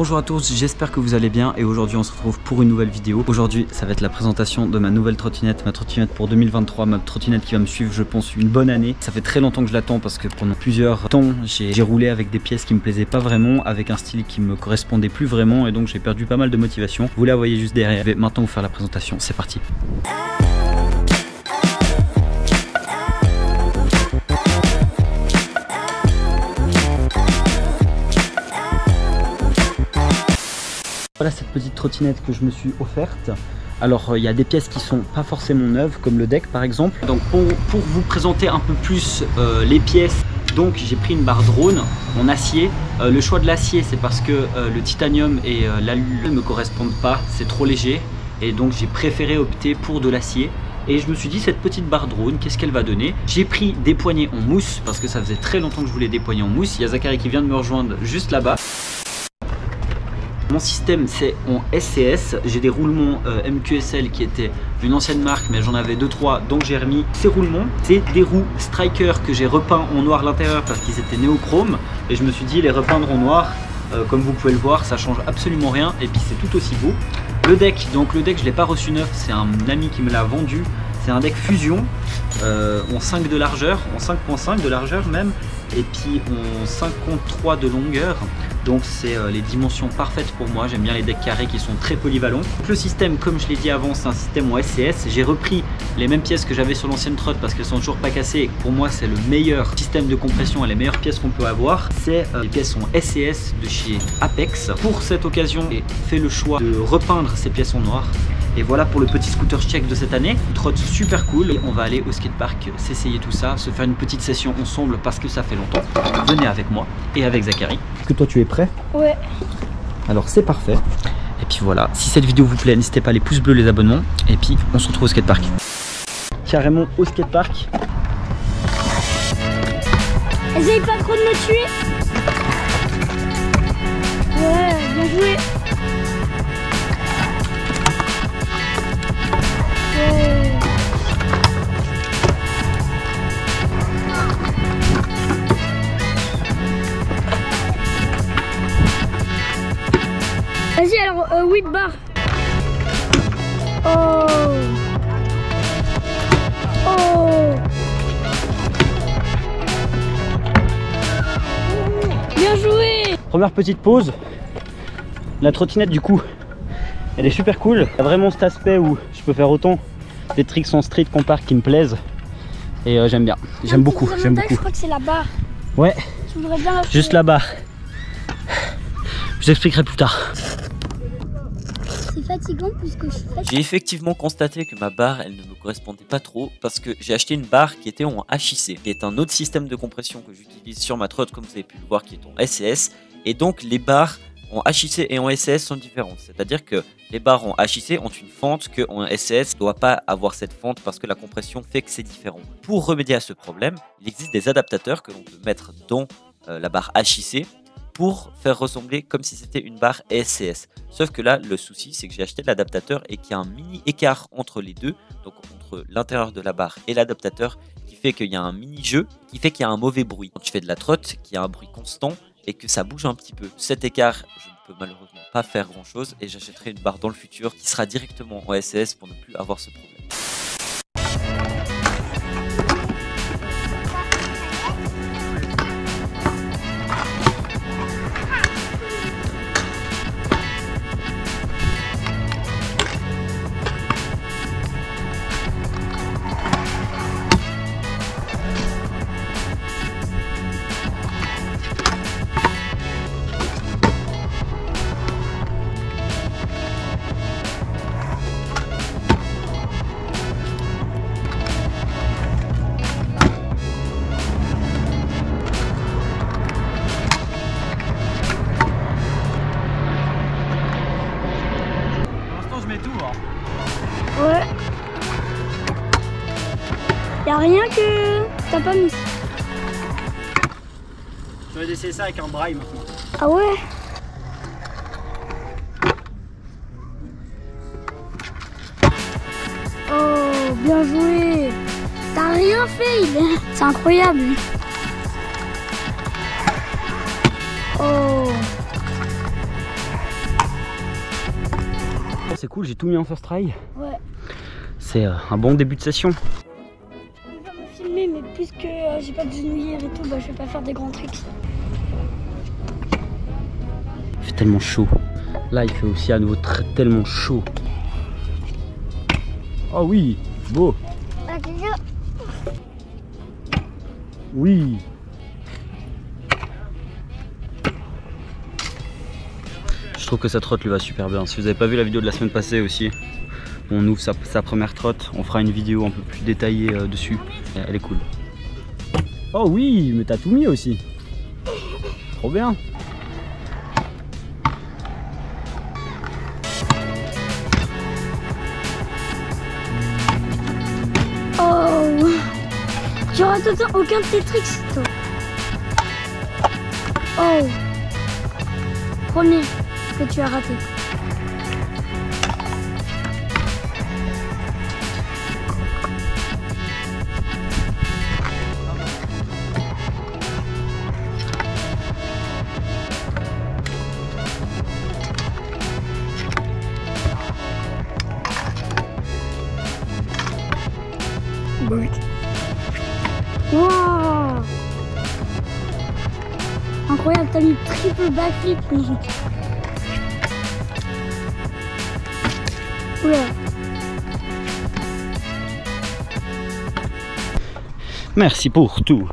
Bonjour à tous, j'espère que vous allez bien et aujourd'hui on se retrouve pour une nouvelle vidéo. Aujourd'hui ça va être la présentation de ma nouvelle trottinette, ma trottinette pour 2023, ma trottinette qui va me suivre je pense une bonne année. Ça fait très longtemps que je l'attends parce que pendant plusieurs temps j'ai roulé avec des pièces qui me plaisaient pas vraiment, avec un style qui me correspondait plus vraiment et donc j'ai perdu pas mal de motivation. Vous la voyez juste derrière, je vais maintenant vous faire la présentation, c'est parti. Voilà cette petite trottinette que je me suis offerte. Alors il y a des pièces qui sont pas forcément neuves comme le deck par exemple. Donc pour vous présenter un peu plus les pièces, donc j'ai pris une barre drone en acier. Le choix de l'acier c'est parce que le titanium et l'alu ne me correspondent pas, c'est trop léger et donc j'ai préféré opter pour de l'acier. Et je me suis dit cette petite barre drone, qu'est-ce qu'elle va donner? J'ai pris des poignées en mousse parce que ça faisait très longtemps que je voulais des poignées en mousse. Il y a Zachary qui vient de me rejoindre juste là-bas. Mon système c'est en SCS, j'ai des roulements MQSL qui étaient une ancienne marque mais j'en avais 2-3 donc j'ai remis ces roulements. C'est des roues Striker que j'ai repeints en noir l'intérieur parce qu'ils étaient néochrome et je me suis dit les repeindre en noir, comme vous pouvez le voir ça change absolument rien et puis c'est tout aussi beau. Le deck, donc le deck je l'ai pas reçu neuf, c'est un ami qui me l'a vendu. C'est un deck fusion en 5 de largeur, en 5.5 de largeur même, et puis en 53 de longueur. Donc c'est les dimensions parfaites pour moi, j'aime bien les decks carrés qui sont très polyvalents. Donc, le système, comme je l'ai dit avant, c'est un système en SCS. J'ai repris les mêmes pièces que j'avais sur l'ancienne trotte parce qu'elles sont toujours pas cassées. Pour moi c'est le meilleur système de compression et les meilleures pièces qu'on peut avoir. C'est les pièces en SCS de chez Apex. Pour cette occasion, j'ai fait le choix de repeindre ces pièces en noir. Et voilà pour le petit scooter check de cette année. Une trotte super cool et on va aller au skatepark s'essayer tout ça, se faire une petite session ensemble parce que ça fait longtemps. Venez avec moi et avec Zachary. Est-ce que toi tu es prêt? Ouais. Alors c'est parfait. Et puis voilà, si cette vidéo vous plaît, n'hésitez pas les pouces bleus, les abonnements. Et puis on se retrouve au skatepark. Carrément au skatepark. Essaye pas trop de me tuer. Ouais, bien joué. Vas-y alors, 8 barres. Oh. Oh. Bien joué. Première petite pause. La trottinette du coup, elle est super cool. Il y a vraiment cet aspect où je peux faire autant des tricks en street qu'en parc qui me plaisent. Et j'aime bien, j'aime beaucoup, j'aime beaucoup. Je crois que c'est la barre. Ouais, tu voudrais bien juste la barre. Je vous expliquerai plus tard. C'est fatigant puisque je suis fatiguée. J'ai effectivement constaté que ma barre elle ne me correspondait pas trop parce que j'ai acheté une barre qui était en HIC, qui est un autre système de compression que j'utilise sur ma trotte comme vous avez pu le voir qui est en SCS. Et donc les barres en HIC et en SCS sont différentes, c'est-à-dire que les barres en HIC ont une fente que en SCS ne doit pas avoir cette fente parce que la compression fait que c'est différent. Pour remédier à ce problème, il existe des adaptateurs que l'on peut mettre dans la barre HIC pour faire ressembler comme si c'était une barre SCS. Sauf que là, le souci, c'est que j'ai acheté l'adaptateur et qu'il y a un mini écart entre les deux, donc entre l'intérieur de la barre et l'adaptateur, qui fait qu'il y a un mini-jeu, qui fait qu'il y a un mauvais bruit. Quand tu fais de la trotte, qu'il y a un bruit constant et que ça bouge un petit peu. Cet écart, je ne peux malheureusement pas faire grand-chose et j'achèterai une barre dans le futur qui sera directement en SCS pour ne plus avoir ce problème. Ouais. Y'a rien que t'as pas mis. Je vais essayer ça avec un braille maintenant. Ah ouais. Oh, bien joué. T'as rien fait, c'est incroyable. Oh. c'est cool, j'ai tout mis en first try. Ouais. C'est un bon début de session. Je vais me filmer, mais puisque j'ai pas de genouillère et tout, bah je vais pas faire des grands tricks. Il fait tellement chaud. Là, il fait aussi à nouveau tellement chaud. Oh oui, beau. Oui. Je trouve que sa trotte lui va super bien. Si vous n'avez pas vu la vidéo de la semaine passée aussi, on ouvre sa première trotte. On fera une vidéo un peu plus détaillée dessus. Elle est cool. Oh oui, mais t'as tout mis aussi. Trop bien. Oh, tu rates aucun de tes tricks, toi. Oh, premier que tu as raté. Wow, incroyable, t'as mis triple backflip. Oula. Merci pour tout.